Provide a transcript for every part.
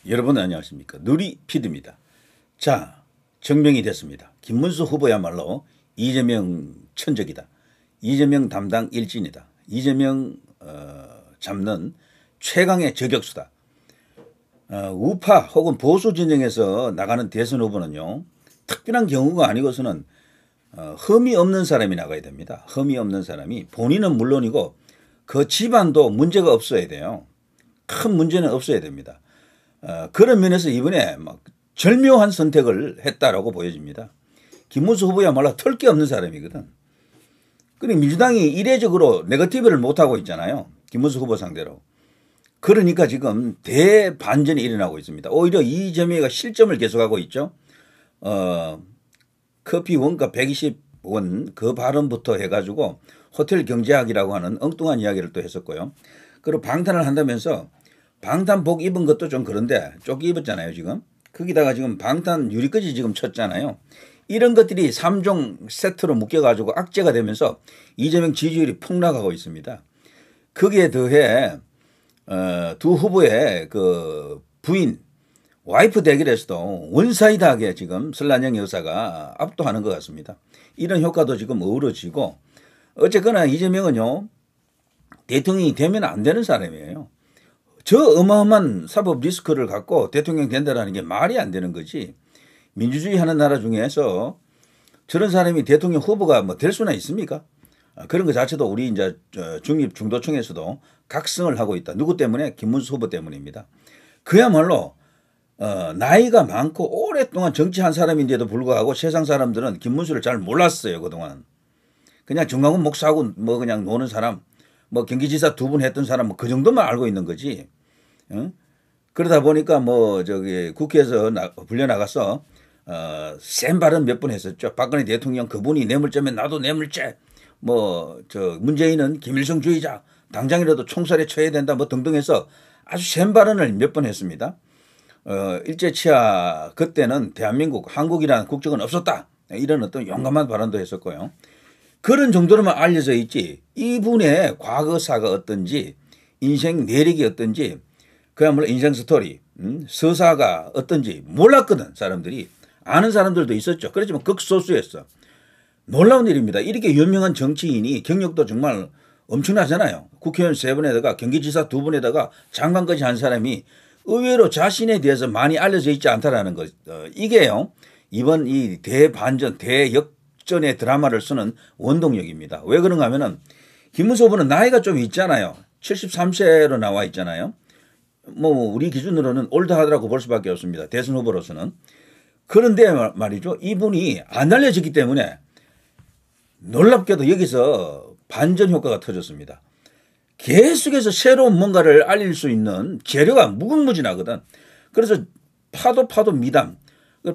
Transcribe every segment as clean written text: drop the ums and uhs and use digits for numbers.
여러분 안녕하십니까. 누리피드입니다. 자, 증명이 됐습니다. 김문수 후보야말로 이재명 천적이다. 이재명 담당 일진이다. 이재명 잡는 최강의 저격수다. 우파 혹은 보수 진영에서 나가는 대선 후보는요, 특별한 경우가 아니고서는 흠이 없는 사람이 나가야 됩니다. 흠이 없는 사람이, 본인은 물론이고 그 집안도 문제가 없어야 돼요. 큰 문제는 없어야 됩니다. 그런 면에서 이번에 막 절묘한 선택을 했다라고 보여집니다. 김문수 후보야말로 털 게 없는 사람이거든. 그리고 민주당이 이례적으로 네거티브를 못하고 있잖아요. 김문수 후보 상대로. 그러니까 지금 대반전이 일어나고 있습니다. 오히려 이재명이가 실점을 계속하고 있죠. 커피 원가 120원 그 발언부터 해가지고 호텔 경제학이라고 하는 엉뚱한 이야기를 또 했었고요. 그리고 방탄을 한다면서 방탄복 입은 것도 좀 그런데 조끼 입었잖아요 지금. 거기다가 지금 방탄 유리까지 지금 쳤잖아요. 이런 것들이 3종 세트로 묶여가지고 악재가 되면서 이재명 지지율이 폭락하고 있습니다. 거기에 더해 두 후보의 그 부인 와이프 대결에서도 원사이드하게 지금 설란영 여사가 압도하는 것 같습니다. 이런 효과도 지금 어우러지고, 어쨌거나 이재명은요 대통령이 되면 안 되는 사람이에요. 저 어마어마한 사법 리스크를 갖고 대통령 된다는 게 말이 안 되는 거지. 민주주의 하는 나라 중에서 저런 사람이 대통령 후보가 뭐 될 수나 있습니까? 그런 것 자체도 우리 이제 중립중도층에서도 각성을 하고 있다. 누구 때문에? 김문수 후보 때문입니다. 그야말로 나이가 많고 오랫동안 정치한 사람인데도 불구하고 세상 사람들은 김문수를 잘 몰랐어요. 그동안 그냥 정강훈 목사하고 뭐 그냥 노는 사람, 뭐 경기지사 2분 했던 사람 뭐 그 정도만 알고 있는 거지. 그러다 보니까 뭐 저기 국회에서 불려나가서 센 발언 몇 번 했었죠. 박근혜 대통령 그분이 뇌물죄면 나도 뇌물죄, 뭐 저 문재인은 김일성주의자, 당장이라도 총살에 처해야 된다 뭐 등등 해서 아주 센 발언을 몇 번 했습니다. 일제치하 그때는 대한민국 한국이라는 국적은 없었다, 이런 어떤 용감한 발언도 했었고요. 그런 정도로만 알려져 있지 이분의 과거사가 어떤지, 인생 내력이 어떤지, 그야말로 인생 스토리, 서사가 어떤지 몰랐거든. 사람들이 아는 사람들도 있었죠. 그렇지만 극소수였어. 놀라운 일입니다. 이렇게 유명한 정치인이 경력도 정말 엄청나잖아요. 국회의원 3분에다가 경기지사 2분에다가 장관까지 한 사람이 의외로 자신에 대해서 많이 알려져 있지 않다라는 것. 이게요 이번 이 대반전 대역전의 드라마를 쓰는 원동력입니다. 왜 그런가 하면은 김문수 후보는 나이가 좀 있잖아요. 73세로 나와 있잖아요. 뭐 우리 기준으로는 올드하다라고 볼 수밖에 없습니다. 대선 후보로서는. 그런데 말이죠, 이분이 안 알려졌기 때문에 놀랍게도 여기서 반전 효과가 터졌습니다. 계속해서 새로운 뭔가를 알릴 수 있는 재료가 무궁무진하거든. 그래서 파도 미담,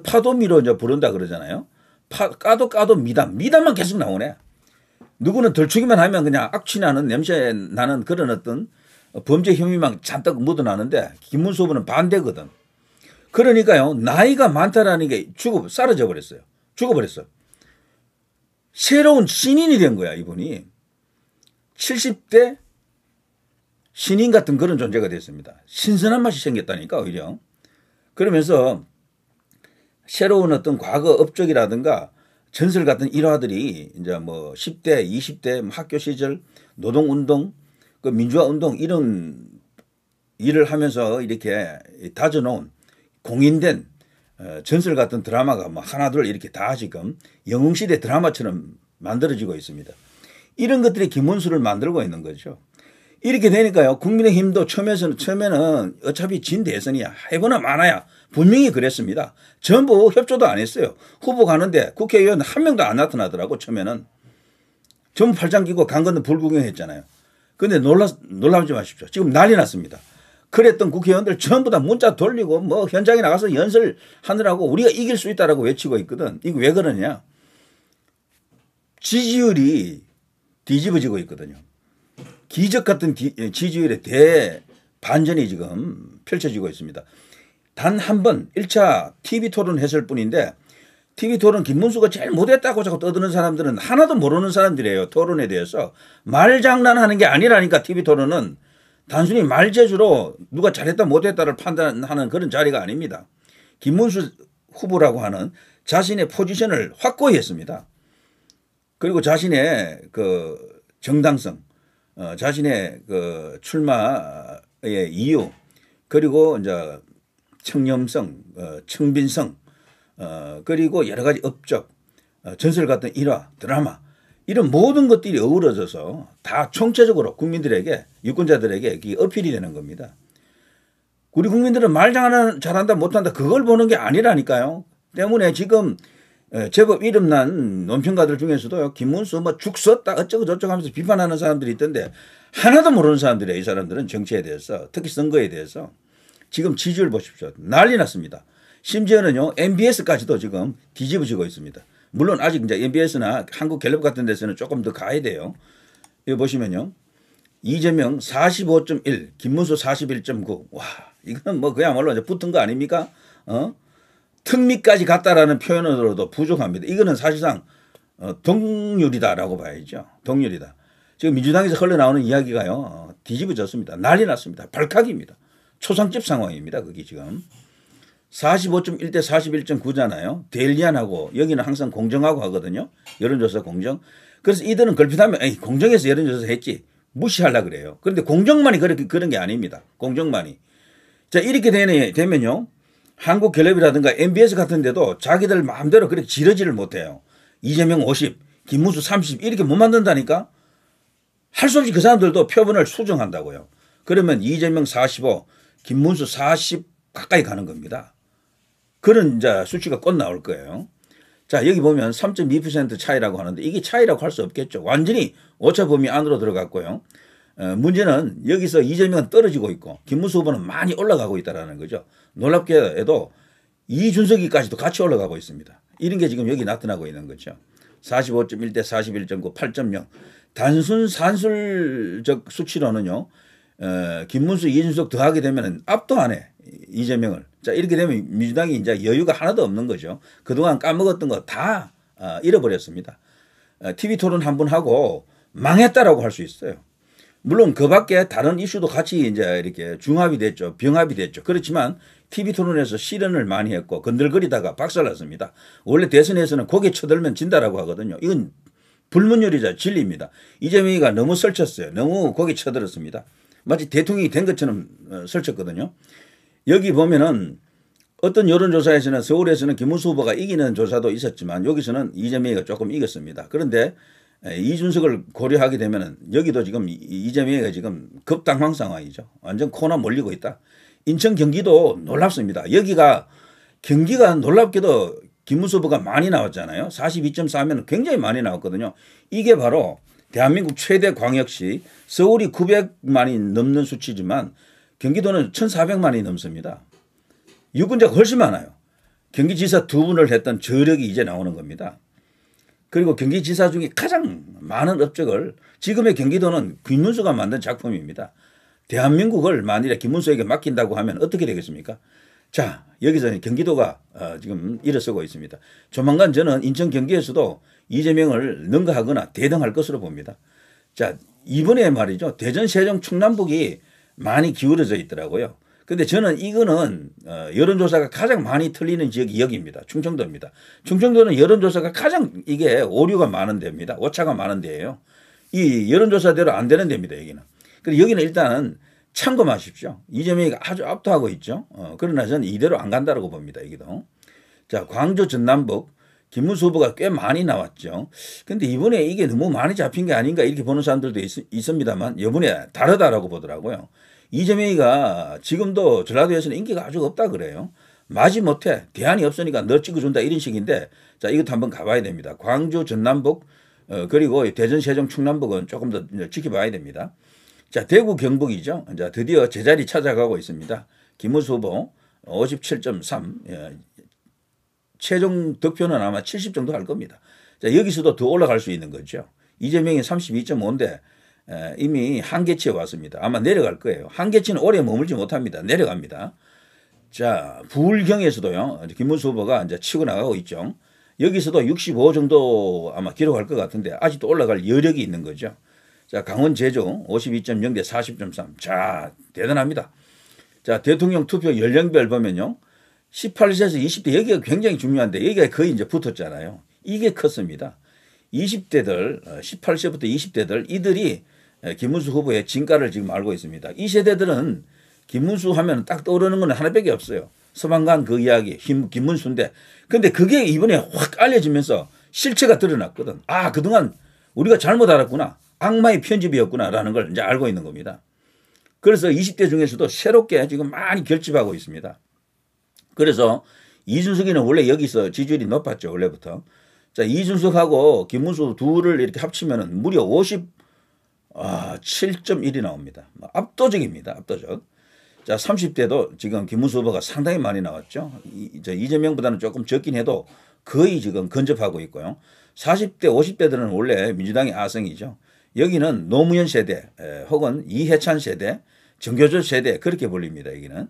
파도미로 이제 부른다 그러잖아요. 까도 미담만 계속 나오네. 누구는 덜추기만 하면 그냥 악취나는 냄새 나는 그런 어떤 범죄 혐의만 잔뜩 묻어나는데 김문수 후보는 반대거든. 그러니까요 나이가 많다라는 게 사라져 버렸어요. 죽어버렸어. 새로운 신인이 된 거야. 이분이 70대 신인 같은 그런 존재가 됐습니다. 신선한 맛이 생겼다니까 오히려. 그러면서 새로운 어떤 과거 업적이라든가 전설 같은 일화들이 이제 뭐 10대, 20대 학교 시절 노동운동, 그 민주화운동 이런 일을 하면서 이렇게 다져놓은 공인된 전설 같은 드라마가 뭐 하나둘 이렇게 다 지금 영웅시대 드라마처럼 만들어지고 있습니다. 이런 것들이 김문수를 만들고 있는 거죠. 이렇게 되니까요 국민의힘도 처음에는 어차피 진 대선이야, 해보나 마나야, 분명히 그랬습니다. 전부 협조도 안 했어요. 후보 가는데 국회의원 한 명도 안 나타나더라고. 처음에는 전부 팔짱 끼고 강 건너 불구경했잖아요. 그런데 놀라지 마십시오. 지금 난리 났습니다. 그랬던 국회의원들 전부 다 문자 돌리고 뭐 현장에 나가서 연설하느라고 우리가 이길 수 있다라고 외치고 있거든. 이거 왜 그러냐? 지지율이 뒤집어지고 있거든요. 기적 같은 지지율의 대반전이 지금 펼쳐지고 있습니다. 단 한 번 1차 TV 토론 했을 뿐인데, TV 토론 김문수가 제일 못했다고 자꾸 떠드는 사람들은 하나도 모르는 사람들이에요. 토론에 대해서 말장난하는 게 아니라니까. TV 토론은 단순히 말재주로 누가 잘했다 못했다를 판단하는 그런 자리가 아닙니다. 김문수 후보라고 하는 자신의 포지션을 확고히 했습니다. 그리고 자신의 그 정당성, 자신의 그 출마의 이유, 그리고 이제 청렴성, 청빈성, 그리고 여러 가지 업적, 전설 같은 일화, 드라마, 이런 모든 것들이 어우러져서 다 총체적으로 국민들에게, 유권자들에게 어필이 되는 겁니다. 우리 국민들은 말 잘한다 못한다 그걸 보는 게 아니라니까요. 때문에 지금 제법 이름난 논평가들 중에서도 김문수 뭐 죽 썼다 어쩌고 저쩌고 하면서 비판하는 사람들이 있던데 하나도 모르는 사람들이에요. 이 사람들은 정치에 대해서, 특히 선거에 대해서. 지금 지지율 보십시오. 난리 났습니다. 심지어는요, MBS까지도 지금 뒤집어지고 있습니다. 물론 아직 이제 MBS나 한국갤럽 같은 데서는 조금 더 가야 돼요. 이거 보시면요. 이재명 45.1, 김문수 41.9. 와, 이건 뭐 그야말로 이제 붙은 거 아닙니까? 특미까지 갔다라는 표현으로도 부족합니다. 이거는 사실상 동률이다라고 봐야죠. 동률이다. 지금 민주당에서 흘러나오는 이야기가요. 뒤집어졌습니다. 난리 났습니다. 발칵입니다. 초상집 상황입니다. 그게 지금. 45.1 대 41.9잖아요. 데일리안하고 여기는 항상 공정하고 하거든요. 여론조사 공정. 그래서 이들은 걸핏하면 에이, 공정해서 여론조사 했지. 무시하려고 그래요. 그런데 공정만이 그런 게 아닙니다. 공정만이. 자, 이렇게 되면요. 한국갤럽이라든가 MBS 같은 데도 자기들 마음대로 그렇게 지르지를 못해요. 이재명 50, 김문수 30 이렇게 못 만든다니까. 할 수 없이 그 사람들도 표본을 수정한다고요. 그러면 이재명 45, 김문수 40 가까이 가는 겁니다. 그런 이제 수치가 곧 나올 거예요. 자, 여기 보면 3.2% 차이라고 하는데 이게 차이라고 할 수 없겠죠. 완전히 오차 범위 안으로 들어갔고요. 문제는 여기서 이재명은 떨어지고 있고 김문수 후보는 많이 올라가고 있다는 거죠. 놀랍게도 이준석이까지도 같이 올라가고 있습니다. 이런 게 지금 여기 나타나고 있는 거죠. 45.1 대 41.9, 8.0. 단순 산술적 수치로는요. 김문수, 이준석 더하게 되면 압도 안 해. 이재명을. 자, 이렇게 되면 민주당이 이제 여유가 하나도 없는 거죠. 그동안 까먹었던 거 다 잃어버렸습니다. TV 토론 한 번 하고 망했다라고 할 수 있어요. 물론 그 밖에 다른 이슈도 같이 이제 이렇게 중합이 됐죠. 병합이 됐죠. 그렇지만 TV 토론에서 실언을 많이 했고 건들거리다가 박살났습니다. 원래 대선에서는 고개 쳐들면 진다라고 하거든요. 이건 불문율이자 진리입니다. 이재명이가 너무 설쳤어요. 너무 고개 쳐들었습니다. 마치 대통령이 된 것처럼 설쳤거든요. 여기 보면은 어떤 여론조사에서는 서울에서는 김문수 후보가 이기는 조사도 있었지만 여기서는 이재명이가 조금 이겼습니다. 그런데 이준석을 고려하게 되면은 여기도 지금 이재명이가 지금 급당황 상황이죠. 완전 코너 몰리고 있다. 인천 경기도 놀랍습니다. 여기가 경기가 놀랍게도 김문수 후보가 많이 나왔잖아요. 42.4면 굉장히 많이 나왔거든요. 이게 바로 대한민국 최대 광역시 서울이 900만이 넘는 수치지만 경기도는 1,400만이 넘습니다. 유권자가 훨씬 많아요. 경기지사 2분을 했던 저력이 이제 나오는 겁니다. 그리고 경기지사 중에 가장 많은 업적을 지금의 경기도는 김문수가 만든 작품입니다. 대한민국을 만일에 김문수에게 맡긴다고 하면 어떻게 되겠습니까? 자, 여기서 경기도가 지금 일어서고 있습니다. 조만간 저는 인천 경기에서도 이재명을 능가하거나 대등할 것으로 봅니다. 자, 이번에 말이죠. 대전, 세종, 충남북이 많이 기울어져 있더라고요. 근데 저는 이거는 여론조사가 가장 많이 틀리는 지역이 여기입니다. 충청도입니다. 충청도는 여론조사가 가장 이게 오류가 많은 데입니다. 오차가 많은 데예요. 이 여론조사대로 안 되는 데입니다. 여기는. 그래서 여기는 일단은 참고하십시오. 이재명이 아주 압도하고 있죠. 그러나 저는 이대로 안 간다고 봅니다. 여기도. 자, 광주 전남북 김문수 후보가 꽤 많이 나왔죠. 근데 이번에 이게 너무 많이 잡힌 게 아닌가 이렇게 보는 사람들도 있습니다만 이번에 다르다라고 보더라고요. 이재명이가 지금도 전라도에서는 인기가 아주 없다 그래요. 마지못해 대안이 없으니까 너 찍어준다 이런 식인데 자, 이것도 한번 가봐야 됩니다. 광주 전남북 그리고 대전 세종 충남북은 조금 더 지켜봐야 됩니다. 자, 대구 경북이죠. 자, 드디어 제자리 찾아가고 있습니다. 김문수 후보 57.3 최종 득표는 아마 70 정도 할 겁니다. 자, 여기서도 더 올라갈 수 있는 거죠. 이재명이 32.5인데 이미 한계치에 왔습니다. 아마 내려갈 거예요. 한계치는 오래 머물지 못합니다. 내려갑니다. 자, 부울경에서도요. 김문수 후보가 이제 치고 나가고 있죠. 여기서도 65 정도 아마 기록할 것 같은데 아직도 올라갈 여력이 있는 거죠. 자, 강원 제주 52.0 대 40.3. 자, 대단합니다. 자, 대통령 투표 연령별 보면요. 18세에서 20대 여기가 굉장히 중요한데 여기가 거의 이제 붙었잖아요. 이게 컸습니다. 20대들, 18세부터 20대들 이들이 김문수 후보의 진가를 지금 알고 있습니다. 이 세대들은 김문수 하면 딱 떠오르는 건 하나밖에 없어요. 서방관 그 이야기, 김문수인데. 근데 그게 이번에 확 알려지면서 실체가 드러났거든. 아, 그동안 우리가 잘못 알았구나. 악마의 편집이었구나라는 걸 이제 알고 있는 겁니다. 그래서 20대 중에서도 새롭게 지금 많이 결집하고 있습니다. 그래서 이준석이는 원래 여기서 지지율이 높았죠. 원래부터. 자, 이준석하고 김문수 둘을 이렇게 합치면 무려 57.1이 나옵니다. 압도적입니다. 압도적. 자, 30대도 지금 김문수 후보가 상당히 많이 나왔죠. 이재명보다는 조금 적긴 해도 거의 지금 근접하고 있고요. 40대, 50대들은 원래 민주당의 아성이죠. 여기는 노무현 세대 혹은 이해찬 세대, 정교조 세대 그렇게 불립니다. 여기는.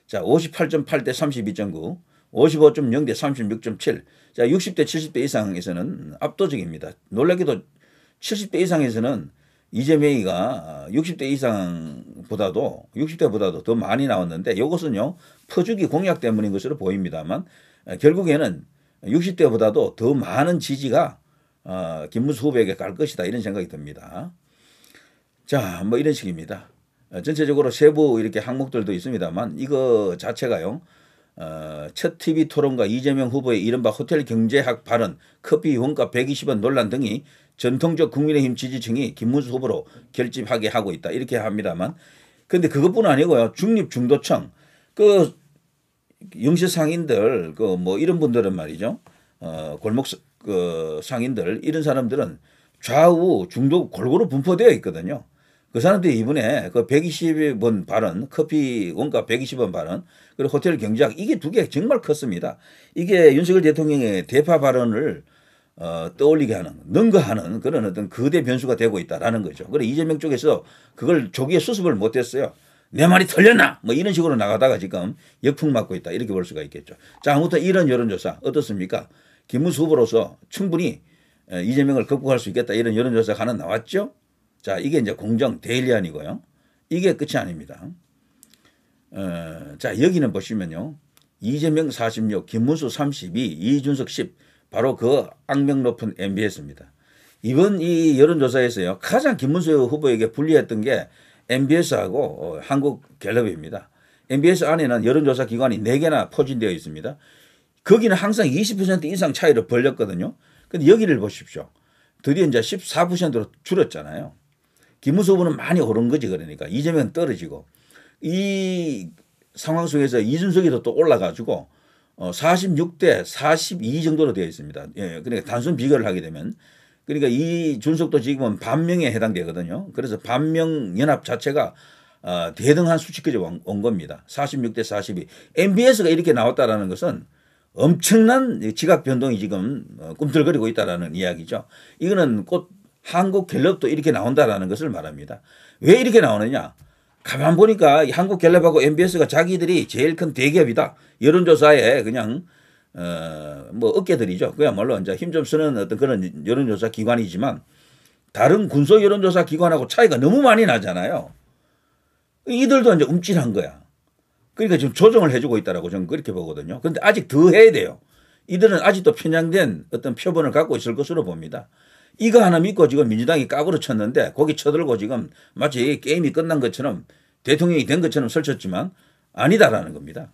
자, 58.8 대 32.9, 55.0 대 36.7. 자, 60대, 70대 이상에서는 압도적입니다. 놀랍게도 70대 이상에서는 이재명이가 60대 이상보다도 60대보다도 더 많이 나왔는데 이것은요 퍼주기 공약 때문인 것으로 보입니다만 결국에는 60대보다도 더 많은 지지가 김문수 후보에게 갈 것이다 이런 생각이 듭니다. 자, 뭐 이런 식입니다. 전체적으로 세부 이렇게 항목들도 있습니다만 이거 자체가요. 첫 TV 토론과 이재명 후보의 이른바 호텔 경제학 발언, 커피 원가 120원 논란 등이 전통적 국민의힘 지지층이 김문수 후보로 결집하게 하고 있다. 이렇게 합니다만. 근데 그것뿐 아니고요. 중립중도층, 그 영세상인들, 그 뭐 이런 분들은 말이죠. 골목 그 상인들, 이런 사람들은 좌우 중도 골고루 분포되어 있거든요. 그 사람들이 이번에 그 120원 발언, 커피 원가 120원 발언, 그리고 호텔 경제학 이게 두 개 정말 컸습니다. 이게 윤석열 대통령의 대파 발언을 떠올리게 하는, 능가하는 그런 어떤 거대 변수가 되고 있다라는 거죠. 그래 이재명 쪽에서 그걸 조기에 수습을 못했어요. 내 말이 틀렸나? 뭐 이런 식으로 나가다가 지금 역풍 맞고 있다. 이렇게 볼 수가 있겠죠. 자, 아무튼 이런 여론조사 어떻습니까? 김문수 후보로서 충분히 이재명을 극복할 수 있겠다. 이런 여론조사가 하나 나왔죠. 자, 이게 이제 공정 데일리안이고요. 이게 끝이 아닙니다. 자, 여기는 보시면요. 이재명 46, 김문수 32, 이준석 10. 바로 그 악명 높은 MBS입니다. 이번 이 여론조사에서요. 가장 김문수 후보에게 불리했던 게 MBS하고 한국갤럽입니다. MBS 안에는 여론조사 기관이 4개나 포진되어 있습니다. 거기는 항상 20% 이상 차이를 벌렸거든요. 근데 여기를 보십시오. 드디어 이제 14%로 줄었잖아요. 김문수 후보는 많이 오른 거지 그러니까. 이재명은 떨어지고. 이 상황 속에서 이준석이 또 올라가지고 46대 42 정도로 되어 있습니다. 예, 그러니까 단순 비교를 하게 되면. 그러니까 이준석도 지금은 반명에 해당되거든요. 그래서 반명 연합 자체가 대등한 수치까지 온 겁니다. 46대 42. MBS가 이렇게 나왔다라는 것은 엄청난 지각 변동이 지금 꿈틀거리고 있다라는 이야기죠. 이거는 곧 한국갤럽도 이렇게 나온다라는 것을 말합니다. 왜 이렇게 나오느냐? 가만 보니까 한국갤럽하고 MBS가 자기들이 제일 큰 대기업이다. 여론조사에 그냥 뭐 어깨들이죠. 그야말로 이제 힘 좀 쓰는 어떤 그런 여론조사 기관이지만 다른 군소 여론조사 기관하고 차이가 너무 많이 나잖아요. 이들도 이제 움찔한 거야. 그러니까 지금 조정을 해주고 있다라고 저는 그렇게 보거든요. 그런데 아직 더 해야 돼요. 이들은 아직도 편향된 어떤 표본을 갖고 있을 것으로 봅니다. 이거 하나 믿고 지금 민주당이 까부러 쳤는데 거기 쳐들고 지금 마치 게임이 끝난 것처럼 대통령이 된 것처럼 설쳤지만 아니다라는 겁니다.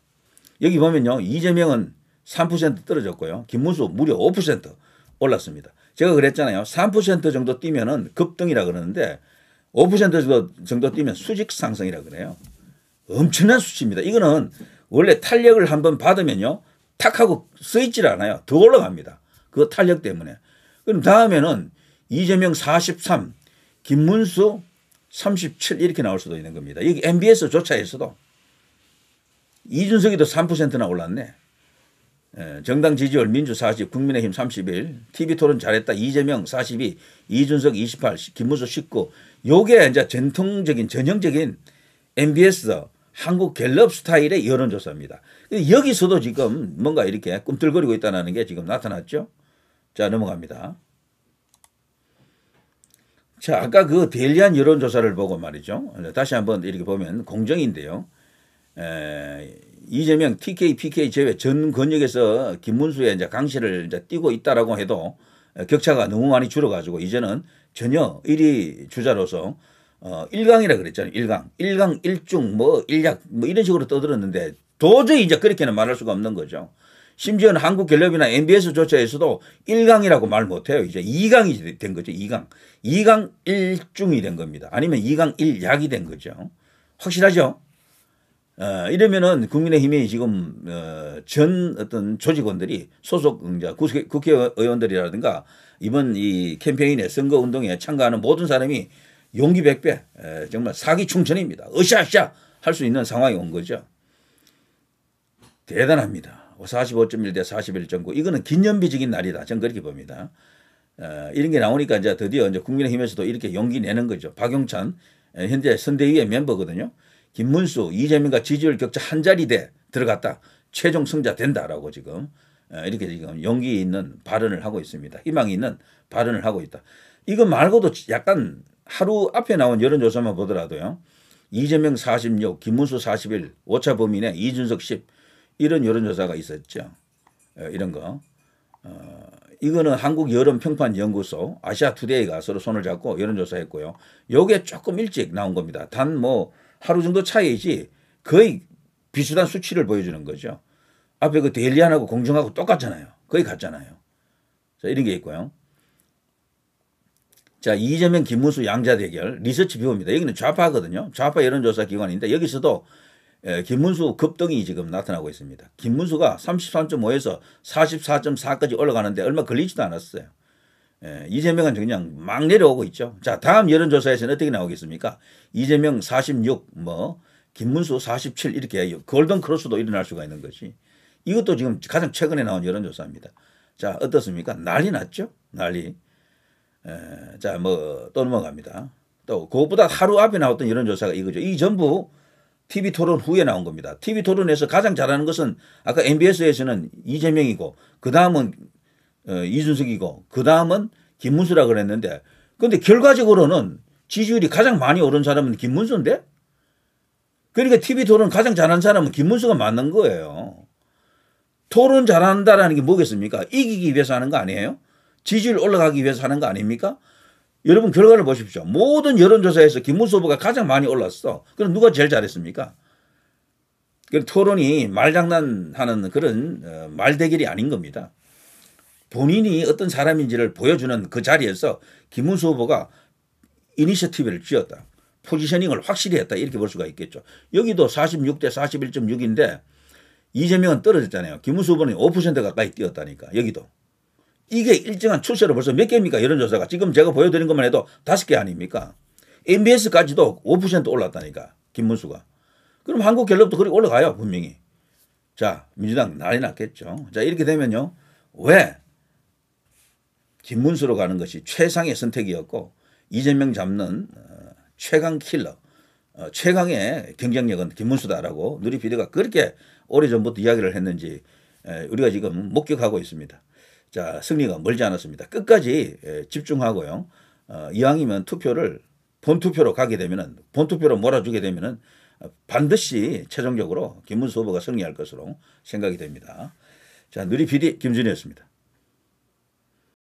여기 보면요. 이재명은 3% 떨어졌고요. 김문수 무려 5% 올랐습니다. 제가 그랬잖아요. 3% 정도 뛰면은 급등이라 그러는데 5% 정도 뛰면 수직 상승이라 그래요. 엄청난 수치입니다. 이거는 원래 탄력을 한번 받으면요. 탁 하고 써있질 않아요. 더 올라갑니다. 그 탄력 때문에. 그럼 다음에는 이재명 43, 김문수 37 이렇게 나올 수도 있는 겁니다. 여기 MBS조차에서도 이준석이도 3%나 올랐네. 정당 지지율 민주 40, 국민의힘 31, TV토론 잘했다 이재명 42, 이준석 28, 김문수 19. 요게 이제 전형적인 MBS 한국갤럽 스타일의 여론조사입니다. 여기서도 지금 뭔가 이렇게 꿈틀거리고 있다는 게 지금 나타났죠. 자, 넘어갑니다. 자, 아까 그 데일리한 여론조사를 보고 말이죠. 다시 한번 이렇게 보면 공정인데요. 이재명 TK, PK 제외 전 권역에서 김문수의 이제 강세를 이제 띄고 있다라고 해도 격차가 너무 많이 줄어가지고 이제는 전혀 1위 주자로서 1강이라 그랬잖아요. 1강. 1강 1중 뭐 1약 뭐 이런 식으로 떠들었는데 도저히 이제 그렇게는 말할 수가 없는 거죠. 심지어는 한국갤럽이나 MBS조차에서도 1강이라고 말 못해요. 이제 2강이 된 거죠. 2강. 2강 1중이 된 겁니다. 아니면 2강 1약이 된 거죠. 확실하죠? 이러면은 국민의힘이 지금 전 어떤 조직원들이 소속 국회의원들이라든가 이번 이 캠페인에 선거운동에 참가하는 모든 사람이 용기 백배 정말 사기 충천입니다. 으쌰으쌰 할 수 있는 상황이 온 거죠. 대단합니다. 45.1 대 41.9 이거는 기념비적인 날이다. 저는 그렇게 봅니다. 이런 게 나오니까 이제 드디어 이제 국민의힘에서도 이렇게 용기 내는 거죠. 박용찬 현재 선대위의 멤버거든요. 김문수, 이재명과 지지율 격차 한 자리대 들어갔다. 최종 승자 된다라고 지금 이렇게 지금 용기 있는 발언을 하고 있습니다. 희망이 있는 발언을 하고 있다. 이거 말고도 약간 하루 앞에 나온 여론조사만 보더라도요. 이재명 46, 김문수 41, 오차 범위내 이준석 10 이런 여론조사가 있었죠. 이런 거. 이거는 한국여론평판연구소 아시아투데이가 서로 손을 잡고 여론조사했고요. 요게 조금 일찍 나온 겁니다. 단 뭐 하루 정도 차이이지 거의 비슷한 수치를 보여주는 거죠. 앞에 그 데일리안하고 공정하고 똑같잖아요. 거의 같잖아요. 자, 이런 게 있고요. 자, 이재명, 김문수 양자 대결 리서치 뷰입니다. 여기는 좌파거든요. 좌파 여론조사 기관인데 여기서도 김문수 급등이 지금 나타나고 있습니다. 김문수가 33.5에서 44.4까지 올라가는데 얼마 걸리지도 않았어요. 이재명은 그냥 막 내려오고 있죠. 자, 다음 여론조사에서는 어떻게 나오겠습니까? 이재명 46, 김문수 47 이렇게 골든 크로스도 일어날 수가 있는 것이. 이것도 지금 가장 최근에 나온 여론조사입니다. 자, 어떻습니까? 난리 났죠? 난리. 자, 또 넘어갑니다. 또 그것보다 하루 앞에 나왔던 여론조사가 이거죠. 이 전부 TV토론 후에 나온 겁니다. TV토론에서 가장 잘하는 것은 아까 MBS에서는 이재명이고 그 다음은 이준석이고 그 다음은 김문수라 그랬는데 그런데 결과적으로는 지지율이 가장 많이 오른 사람은 김문수인데 그러니까 TV토론 가장 잘하는 사람은 김문수가 맞는 거예요. 토론 잘한다라는 게 뭐겠습니까? 이기기 위해서 하는 거 아니에요? 지지율 올라가기 위해서 하는 거 아닙니까? 여러분 결과를 보십시오. 모든 여론조사에서 김문수 후보가 가장 많이 올랐어. 그럼 누가 제일 잘했습니까? 토론이 말장난하는 그런 말대결이 아닌 겁니다. 본인이 어떤 사람인지를 보여주는 그 자리에서 김문수 후보가 이니셔티브를 쥐었다. 포지셔닝을 확실히 했다. 이렇게 볼 수가 있겠죠. 여기도 46대 41.6인데 이재명은 떨어졌잖아요. 김문수 후보는 5% 가까이 뛰었다니까. 여기도. 이게 일정한 추세로 벌써 몇 개입니까? 여론조사가. 지금 제가 보여드린 것만 해도 5개 아닙니까? MBS까지도 5% 올랐다니까. 김문수가. 그럼 한국갤럽도 그렇게 올라가요. 분명히. 자, 민주당 난리 났겠죠. 자, 이렇게 되면요. 왜 김문수로 가는 것이 최상의 선택이었고 이재명 잡는 최강 킬러, 최강의 경쟁력은 김문수다라고 누리 PD가 그렇게 오래전부터 이야기를 했는지 우리가 지금 목격하고 있습니다. 자, 승리가 멀지 않았습니다. 끝까지 집중하고요. 이왕이면 투표를 본투표로 가게 되면은 본투표로 몰아주게 되면은 반드시 최종적으로 김문수 후보가 승리할 것으로 생각이 됩니다. 자, 누리 PD 김준희였습니다.